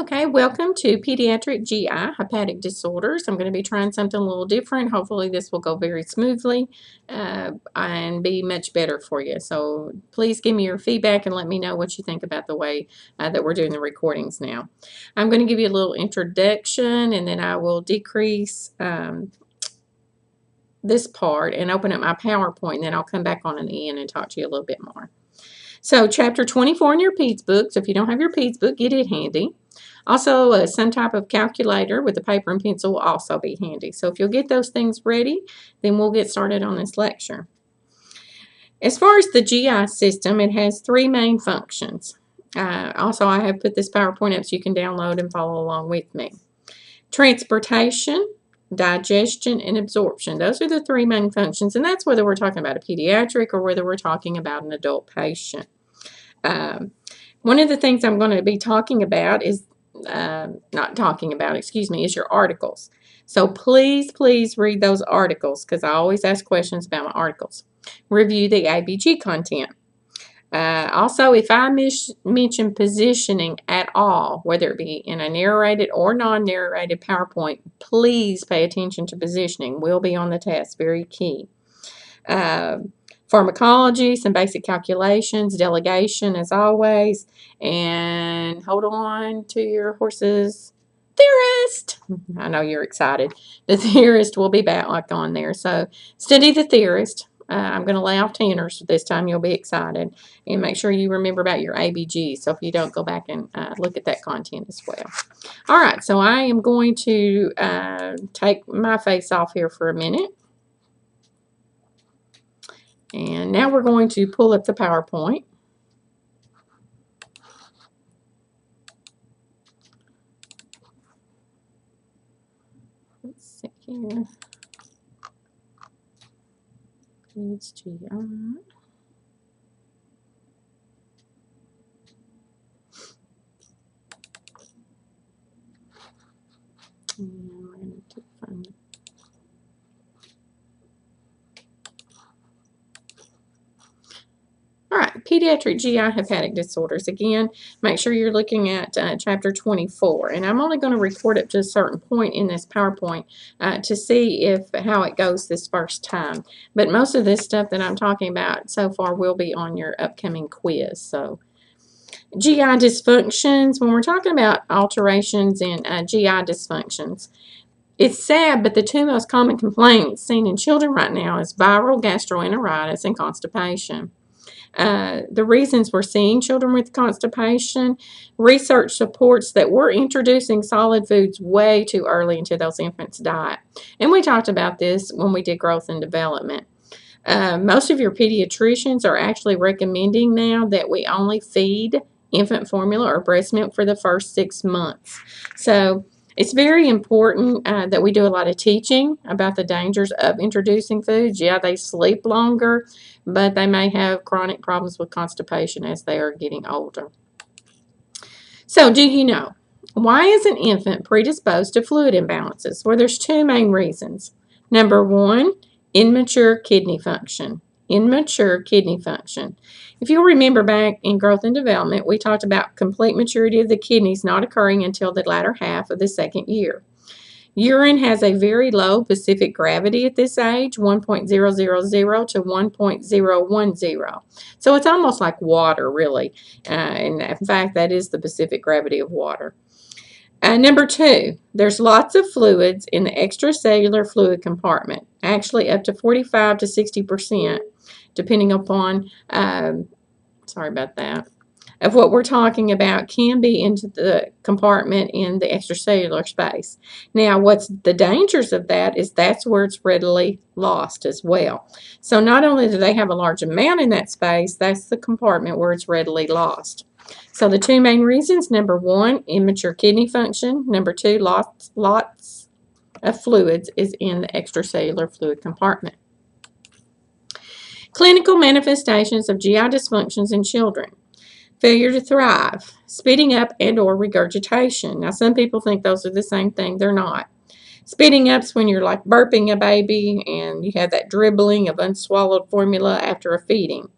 Okay, welcome to Pediatric GI Hepatic Disorders. I'm going to be trying something a little different. Hopefully this will go very smoothly and be much better for you. So please give me your feedback and let me know what you think about the way that we're doing the recordings now. I'm going to give you a little introduction and then I will decrease this part and open up my PowerPoint, and then I'll come back on in the end and talk to you a little bit more. So chapter 24 in your Peds book. So if you don't have your Peds book, get it handy. Also, some type of calculator with a paper and pencil will also be handy. So if you'll get those things ready, then we'll get started on this lecture. As far as the GI system, it has three main functions. Also, I have put this PowerPoint up so you can download and follow along with me. Transportation, digestion, and absorption. Those are the three main functions, and that's whether we're talking about a pediatric or whether we're talking about an adult patient. One of the things I'm going to be talking about is is your articles. So please read those articles because I always ask questions about my articles. Review the ABG content. Also, if I mention positioning at all, whether it be in a narrated or non-narrated PowerPoint, please pay attention to positioning. Will be on the test, very key. Pharmacology, some basic calculations, delegation as always, and hold on to your horses. Theorist! I know you're excited. The theorist will be back on there. So study the theorist. I'm going to lay off Tanners this time. You'll be excited. And make sure you remember about your ABG. So if you don't, go back and look at that content as well. All right, so I am going to take my face off here for a minute. And now we're going to pull up the PowerPoint. Let's see here. Peds Gi. And we're going to find it. All right, pediatric GI hepatic disorders. Again, make sure you're looking at chapter 24. And I'm only going to record up to a certain point in this PowerPoint to see how it goes this first time. But most of this stuff that I'm talking about so far will be on your upcoming quiz. So GI dysfunctions, when we're talking about alterations in GI dysfunctions, it's sad, but the two most common complaints seen in children right now is viral gastroenteritis and constipation. The reasons we're seeing children with constipation, research supports that we're introducing solid foods way too early into those infants' diet. And we talked about this when we did growth and development. Most of your pediatricians are actually recommending now that we only feed infant formula or breast milk for the first 6 months. So it's very important that we do a lot of teaching about the dangers of introducing foods. Yeah, they sleep longer, but they may have chronic problems with constipation as they are getting older. So do you know, why is an infant predisposed to fluid imbalances? Well, there's two main reasons. Number one, immature kidney function. Immature kidney function. If you'll remember back in growth and development, we talked about complete maturity of the kidneys not occurring until the latter half of the second year. Urine has a very low specific gravity at this age, 1.000 to 1.010. So it's almost like water, really. And in fact, that is the specific gravity of water. Number two, there's lots of fluids in the extracellular fluid compartment, actually up to 45 to 60%, depending upon, sorry about that, of what we're talking about can be into the compartment in the extracellular space. Now, what's the dangers of that is that's where it's readily lost as well. So not only do they have a large amount in that space, that's the compartment where it's readily lost. So the two main reasons, number one, immature kidney function. Number two, lots of fluids is in the extracellular fluid compartment. Clinical manifestations of GI dysfunctions in children. Failure to thrive, speeding up and or regurgitation. Now, some people think those are the same thing. They're not. Speeding up is when you're like burping a baby and you have that dribbling of unswallowed formula after a feeding.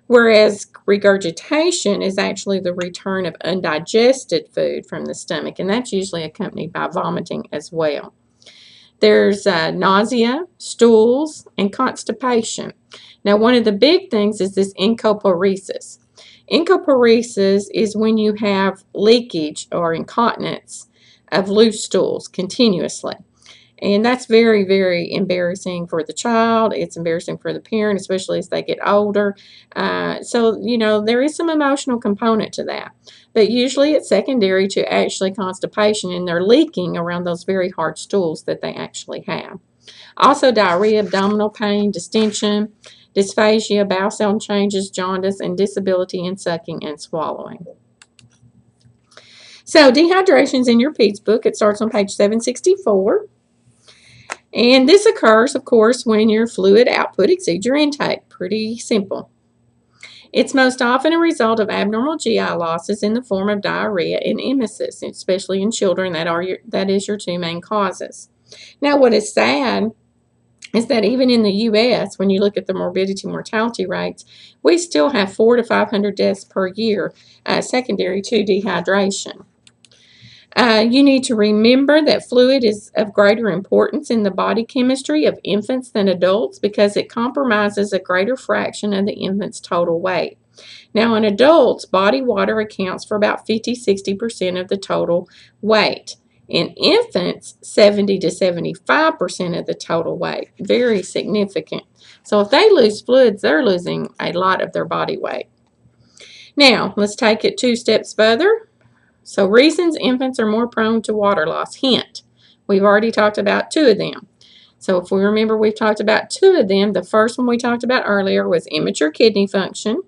Whereas regurgitation is actually the return of undigested food from the stomach, and that's usually accompanied by vomiting as well. There's nausea, stools, and constipation. Now, one of the big things is this encoparesis. Encoparesis is when you have leakage or incontinence of loose stools continuously. And that's very, very embarrassing for the child. It's embarrassing for the parent, especially as they get older. So, there is some emotional component to that. But usually it's secondary to actually constipation, and they're leaking around those very hard stools that they actually have. Also, diarrhea, abdominal pain, distension, dysphagia, bowel sound changes, jaundice, and disability in sucking and swallowing. So, dehydration is in your Peds book. It starts on page 764. And this occurs, of course, when your fluid output exceeds your intake. Pretty simple. It's most often a result of abnormal GI losses in the form of diarrhea and emesis, especially in children. That is your two main causes. Now, what is sad is that even in the U.S., when you look at the morbidity mortality rates, we still have 400 to 500 deaths per year secondary to dehydration. You need to remember that fluid is of greater importance in the body chemistry of infants than adults because it compromises a greater fraction of the infant's total weight. Now, in adults, body water accounts for about 50-60% of the total weight. In infants, 70 to 75% of the total weight. Very significant. So if they lose fluids, they're losing a lot of their body weight. Now, let's take it 2 steps further. So reasons infants are more prone to water loss. Hint, we've already talked about 2 of them. So if we remember, we've talked about 2 of them. The first one we talked about earlier was immature kidney function.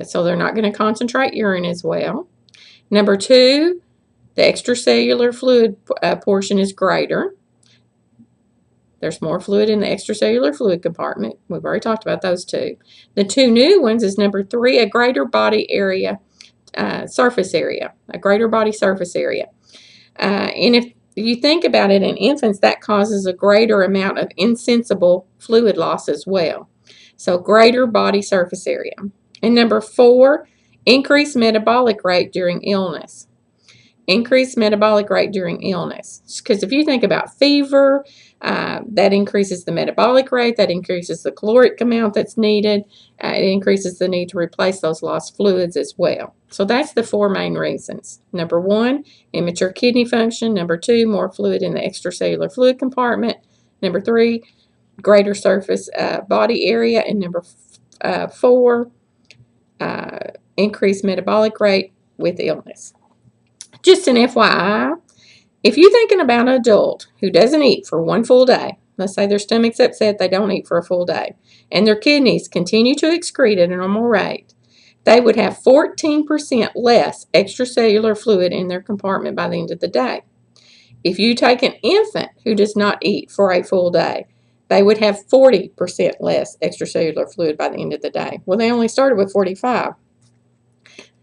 So they're not going to concentrate urine as well. Number 2, the extracellular fluid portion is greater. There's more fluid in the extracellular fluid compartment. We've already talked about those 2. The 2 new ones is number 3, a greater body area. Surface area, a greater body surface area. And if you think about it, in infants, that causes a greater amount of insensible fluid loss as well. So greater body surface area. And number 4, increased metabolic rate during illness. Increased metabolic rate during illness. Because if you think about fever, that increases the metabolic rate, that increases the caloric amount that's needed, it increases the need to replace those lost fluids as well. So that's the 4 main reasons. Number 1, immature kidney function. Number 2, more fluid in the extracellular fluid compartment. Number 3, greater surface body area. And number 4, increased metabolic rate with illness. Just an FYI, if you're thinking about an adult who doesn't eat for 1 full day, let's say their stomach's upset, they don't eat for a full day, and their kidneys continue to excrete at a normal rate, they would have 14% less extracellular fluid in their compartment by the end of the day. If you take an infant who does not eat for a full day, they would have 40% less extracellular fluid by the end of the day. Well, they only started with 45.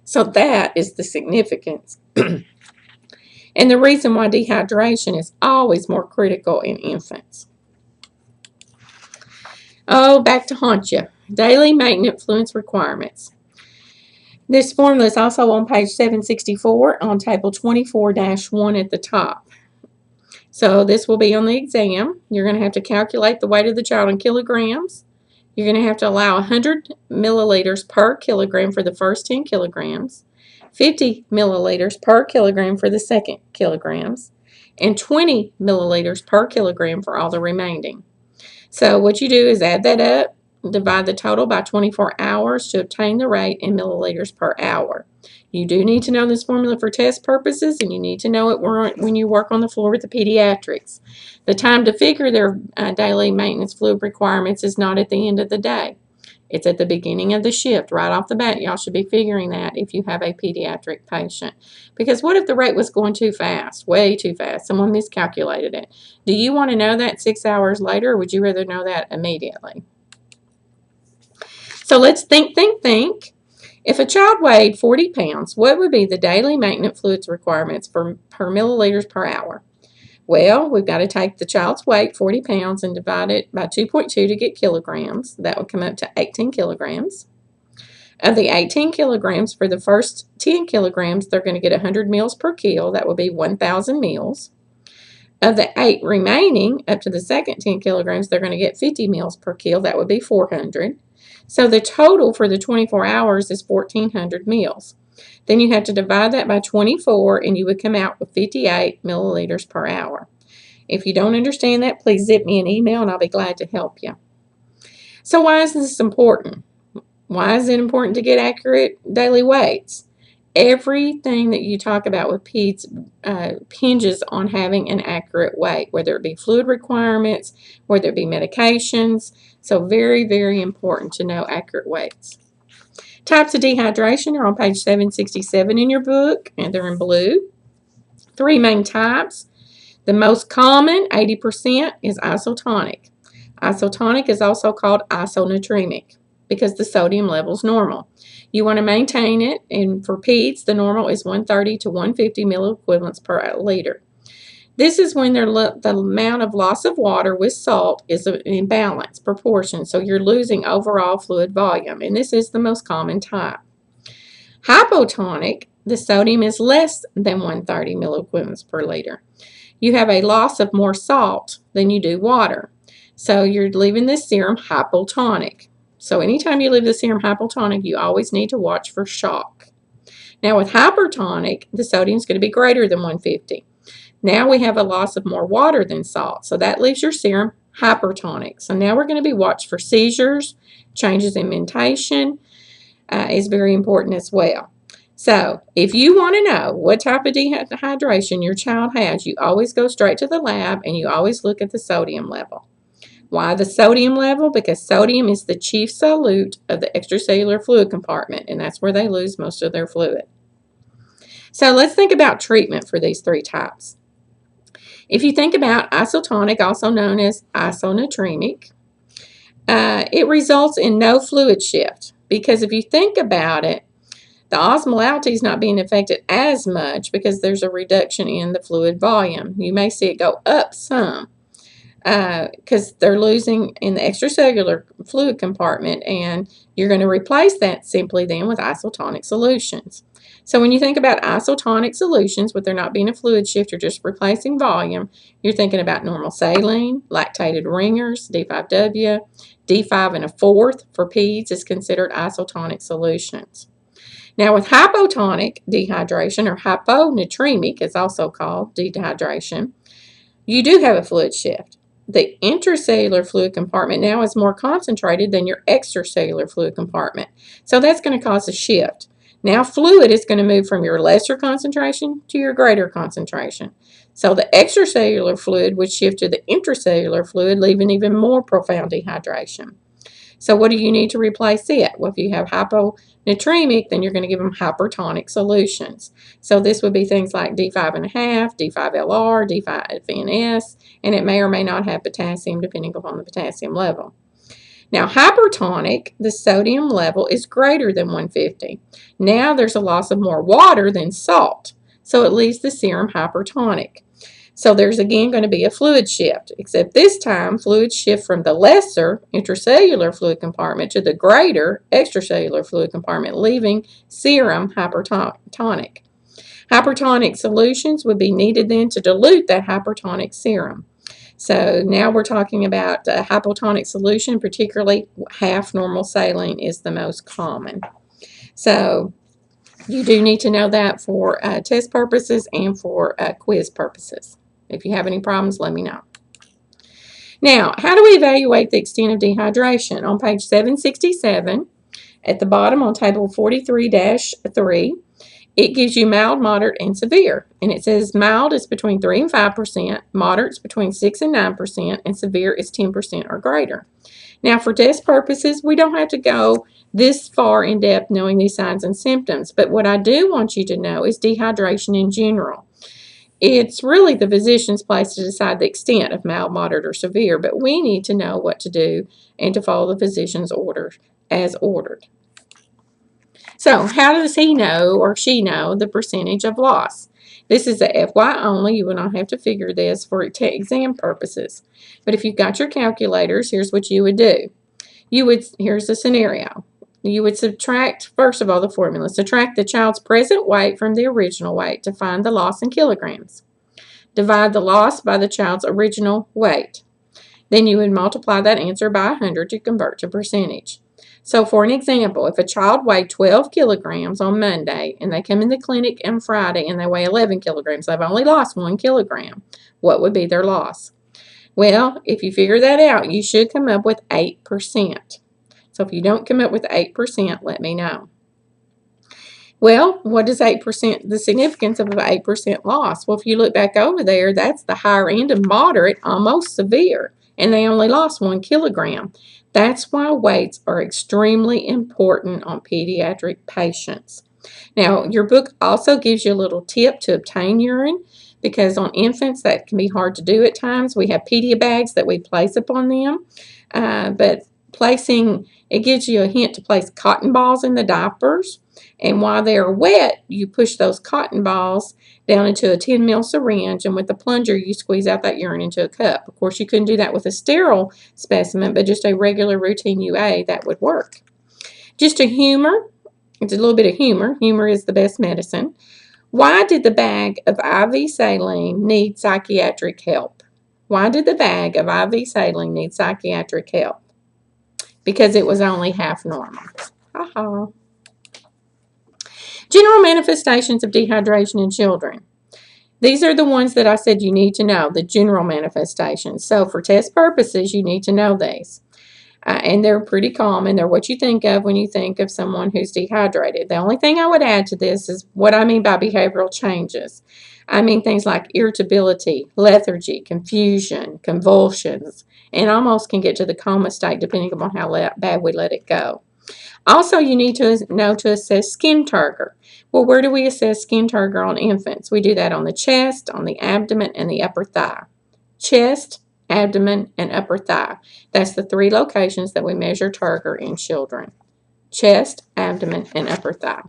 So that is the significance. And the reason why dehydration is always more critical in infants. Oh, back to haunt you. Daily maintenance fluids requirements. This formula is also on page 764 on table 24-1 at the top. So this will be on the exam. You're going to have to calculate the weight of the child in kilograms. You're going to have to allow 100 milliliters per kilogram for the first 10 kilograms. 50 milliliters per kilogram for the second kilograms, and 20 milliliters per kilogram for all the remaining. So what you do is add that up, divide the total by 24 hours to obtain the rate in milliliters per hour. You do need to know this formula for test purposes, and you need to know it when you work on the floor with the pediatrics. The time to figure their daily maintenance fluid requirements is not at the end of the day. It's at the beginning of the shift. Right off the bat, y'all should be figuring that if you have a pediatric patient. Because what if the rate was going too fast, way too fast? Someone miscalculated it. Do you want to know that 6 hours later, or would you rather know that immediately? So let's think. If a child weighed 40 pounds, what would be the daily maintenance fluids requirements per milliliters per hour? Well, we've got to take the child's weight, 40 pounds, and divide it by 2.2 to get kilograms. That would come up to 18 kilograms. Of the 18 kilograms, for the first 10 kilograms, they're going to get 100 meals per kilo. That would be 1,000 meals. Of the 8 remaining, up to the second 10 kilograms, they're going to get 50 meals per kilo. That would be 400. So the total for the 24 hours is 1,400 meals. Then you have to divide that by 24, and you would come out with 58 milliliters per hour. If you don't understand that, please zip me an email, and I'll be glad to help you. So why is this important? Why is it important to get accurate daily weights? Everything that you talk about with peds hinges on having an accurate weight, whether it be fluid requirements, whether it be medications. So very, very important to know accurate weights. Types of dehydration are on page 767 in your book, and they're in blue. 3 main types. The most common, 80%, is isotonic. Isotonic is also called isonatremic because the sodium level is normal. You want to maintain it, and for peds, the normal is 130 to 150 milliequivalents per liter. This is when the amount of loss of water with salt is in balance proportion, so you're losing overall fluid volume, and this is the most common type. Hypotonic, the sodium is less than 130 milliequivalents per liter. You have a loss of more salt than you do water, so you're leaving the serum hypotonic. So anytime you leave the serum hypotonic, you always need to watch for shock. Now with hypertonic, the sodium is going to be greater than 150. Now we have a loss of more water than salt, so that leaves your serum hypertonic. So now we're going to be watched for seizures, changes in mentation is very important as well. So if you want to know what type of dehydration your child has, you always go straight to the lab and you always look at the sodium level. Why the sodium level? Because sodium is the chief solute of the extracellular fluid compartment, and that's where they lose most of their fluid. So let's think about treatment for these 3 types. If you think about isotonic, also known as isonatremic, it results in no fluid shift, because if you think about it, the osmolality is not being affected as much because there's a reduction in the fluid volume. You may see it go up some because they're losing in the extracellular fluid compartment, and you're going to replace that simply then with isotonic solutions. So when you think about isotonic solutions, with there not being a fluid shift, you're just replacing volume, you're thinking about normal saline, lactated ringers, D5W, D5 and a fourth for peds is considered isotonic solutions. Now with hypotonic dehydration, or hyponatremic is also called dehydration, you do have a fluid shift. The intracellular fluid compartment now is more concentrated than your extracellular fluid compartment. So that's going to cause a shift. Now fluid is going to move from your lesser concentration to your greater concentration. So the extracellular fluid would shift to the intracellular fluid, leaving even more profound dehydration. So what do you need to replace it? Well, if you have hyponatremic, then you're going to give them hypertonic solutions. So this would be things like D5.5, D5LR, D5NS, and it may or may not have potassium depending upon the potassium level. Now hypertonic, the sodium level is greater than 150. Now there's a loss of more water than salt, so it leaves the serum hypertonic. So there's again going to be a fluid shift, except this time fluids shift from the lesser intracellular fluid compartment to the greater extracellular fluid compartment, leaving serum hypertonic. Hypertonic solutions would be needed then to dilute that hypertonic serum. So now we're talking about a hypotonic solution, particularly half normal saline is the most common. So you do need to know that for test purposes and for quiz purposes. If you have any problems, let me know. Now, how do we evaluate the extent of dehydration? On page 767, at the bottom on table 43-3, it gives you mild, moderate, and severe. And it says mild is between 3 and 5%, moderate is between 6 and 9%, and severe is 10% or greater. Now, for test purposes, we don't have to go this far in depth knowing these signs and symptoms, but what I do want you to know is dehydration in general. It's really the physician's place to decide the extent of mild, moderate, or severe, but we need to know what to do and to follow the physician's orders as ordered. So how does he know or she know the percentage of loss? This is a FY only. You will not have to figure this for exam purposes. But if you've got your calculators, here's what you would do. Here's the scenario. You would subtract, first of all, the formula. Subtract the child's present weight from the original weight to find the loss in kilograms. Divide the loss by the child's original weight. Then you would multiply that answer by 100 to convert to percentage. So for an example, if a child weighed 12 kilograms on Monday and they come in the clinic on Friday and they weigh 11 kilograms, they've only lost 1 kilogram. What would be their loss? Well, if you figure that out, you should come up with 8%. So if you don't come up with 8%, let me know. Well, what is 8%? The significance of an 8% loss? Well, if you look back over there, that's the higher end of moderate, almost severe, and they only lost 1 kilogram. That's why weights are extremely important on pediatric patients. Now, your book also gives you a little tip to obtain urine, because on infants that can be hard to do at times. We have pedia bags that we place upon them, but it gives you a hint to place cotton balls in the diapers, and while they are wet, you push those cotton balls down into a 10 ml syringe, and with the plunger you squeeze out that urine into a cup. Of course, you couldn't do that with a sterile specimen, but just a regular routine UA, that would work. Just a humor, it's a little bit of humor. Humor is the best medicine. Why did the bag of IV saline need psychiatric help? Why did the bag of IV saline need psychiatric help? Because it was only half normal. Ha-ha. General manifestations of dehydration in children. These are the ones that I said you need to know, the general manifestations. So for test purposes, you need to know these. And they're pretty common. They're what you think of when you think of someone who's dehydrated. The only thing I would add to this is what I mean by behavioral changes. I mean things like irritability, lethargy, confusion, convulsions, and almost can get to the coma state depending upon how bad we let it go. Also, you need to know to assess skin turgor. Well, where do we assess skin turgor on infants? We do that on the chest, on the abdomen, and the upper thigh. Chest, abdomen, and upper thigh. That's the 3 locations that we measure turgor in children. Chest, abdomen, and upper thigh.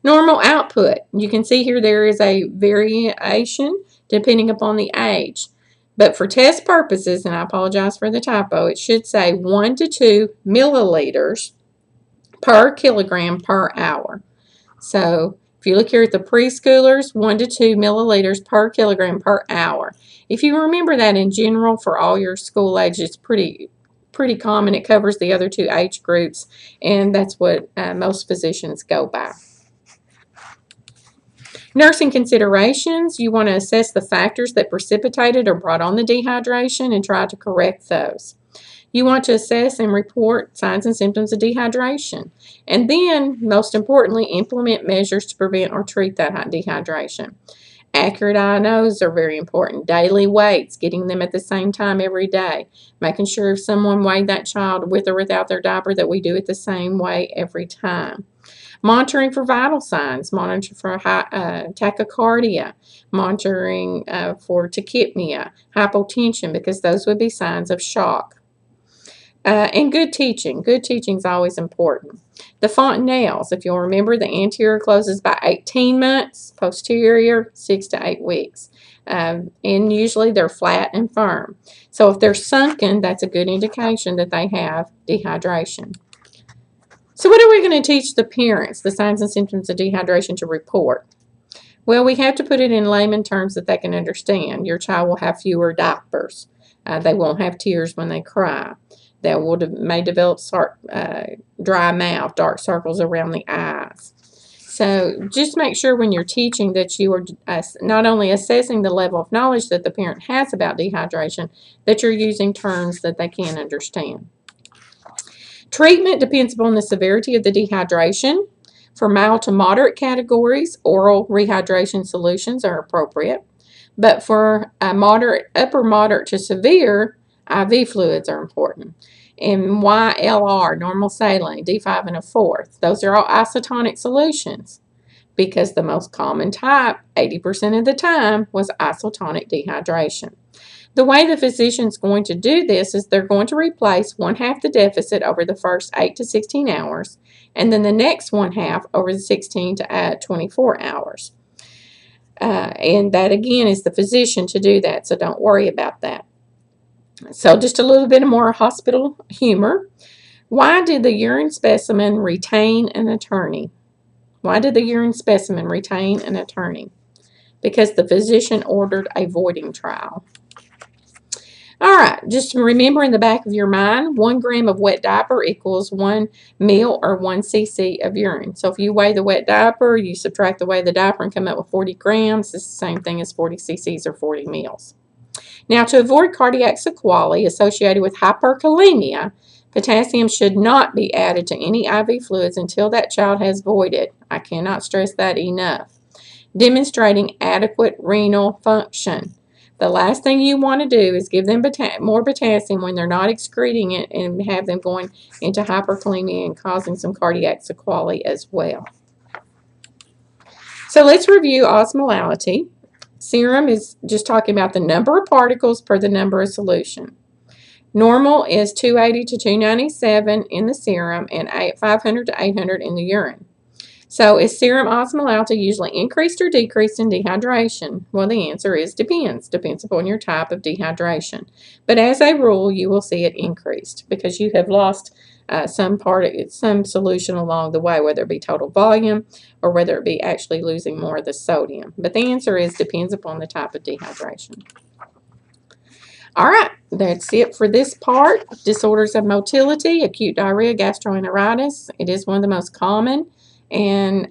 Normal output. You can see here there is a variation depending upon the age. But for test purposes, and I apologize for the typo, it should say 1 to 2 milliliters per kilogram per hour. So if you look here at the preschoolers, 1 to 2 milliliters per kilogram per hour. If you remember that in general for all your school age, it's pretty common. It covers the other 2 age groups, and that's what most physicians go by. Nursing considerations, you want to assess the factors that precipitated or brought on the dehydration and try to correct those. You want to assess and report signs and symptoms of dehydration. And then, most importantly, implement measures to prevent or treat that dehydration. Accurate INOs are very important. Daily weights, getting them at the same time every day. Making sure if someone weighed that child with or without their diaper that we do it the same way every time. Monitoring for vital signs, monitoring for tachycardia, monitoring for tachypnea, hypotension, because those would be signs of shock. And good teaching. Good teaching is always important. The fontanelles, if you'll remember, the anterior closes by 18 months, posterior 6 to 8 weeks. And usually they're flat and firm. So if they're sunken, that's a good indication that they have dehydration. So what are we going to teach the parents, the signs and symptoms of dehydration to report? Well, we have to put it in layman terms that they can understand. Your child will have fewer diapers. They won't have tears when they cry. They may develop dry mouth, dark circles around the eyes. So just make sure when you're teaching that you are not only assessing the level of knowledge that the parent has about dehydration, that you're using terms that they can understand. Treatment depends upon the severity of the dehydration. For mild to moderate categories, oral rehydration solutions are appropriate. But for upper moderate to severe, IV fluids are important. And YLR, normal saline, D5 and a fourth. Those are all isotonic solutions because the most common type, 80% of the time, was isotonic dehydration. The way the physician's going to do this is they're going to replace 1/2 the deficit over the first 8 to 16 hours, and then the next 1/2 over the 16 to 24 hours. And that again is the physician to do that, so don't worry about that. So just a little bit more hospital humor. Why did the urine specimen retain an attorney? Why did the urine specimen retain an attorney? Because the physician ordered a voiding trial. All right, just remember in the back of your mind, 1 gram of wet diaper equals 1 ml or 1 cc of urine. So if you weigh the wet diaper, you subtract the weight of the diaper and come up with 40 grams. It's the same thing as 40 cc's or 40 mLs. Now, to avoid cardiac sequelae associated with hyperkalemia, potassium should not be added to any IV fluids until that child has voided. I cannot stress that enough. Demonstrating adequate renal function. The last thing you want to do is give them more potassium when they're not excreting it and have them going into hyperkalemia and causing some cardiac sequelae as well. So let's review osmolality. Serum is just talking about the number of particles per the number of solution. Normal is 280 to 297 in the serum and 500 to 800 in the urine. So is serum osmolality usually increased or decreased in dehydration? Well, the answer is depends. Depends upon your type of dehydration. But as a rule, you will see it increased because you have lost some solution along the way, whether it be total volume or whether it be actually losing more of the sodium. But the answer is depends upon the type of dehydration. All right, that's it for this part. Disorders of motility, acute diarrhea, gastroenteritis. It is one of the most common. And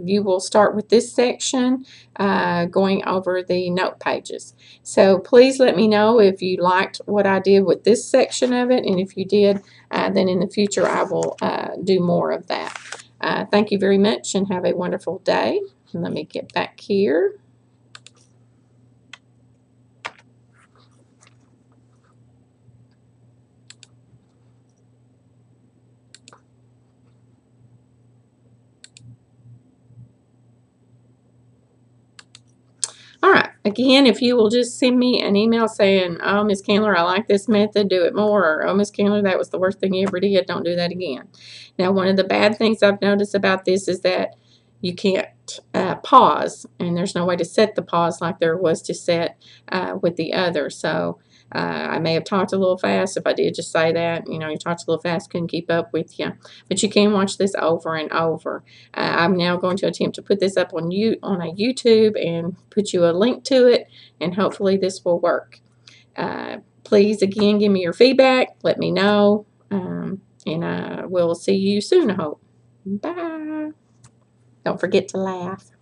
you will start with this section going over the note pages. So please let me know if you liked what I did with this section of it, and if you did, then in the future I will do more of that. Thank you very much and have a wonderful day. Let me get back here. All right, again, if you will just send me an email saying, oh, Miss Candler, I like this method, do it more, or oh, Miss Candler, that was the worst thing you ever did, don't do that again. Now, one of the bad things I've noticed about this is that you can't pause, and there's no way to set the pause like there was to set with the other. So I may have talked a little fast. If I did, just say that. You know, you talked a little fast, couldn't keep up with you. But you can watch this over and over. I'm now going to attempt to put this up on a YouTube and put you a link to it, and hopefully this will work. Please, again, give me your feedback. Let me know, and we'll see you soon, I hope. Bye. Don't forget to laugh.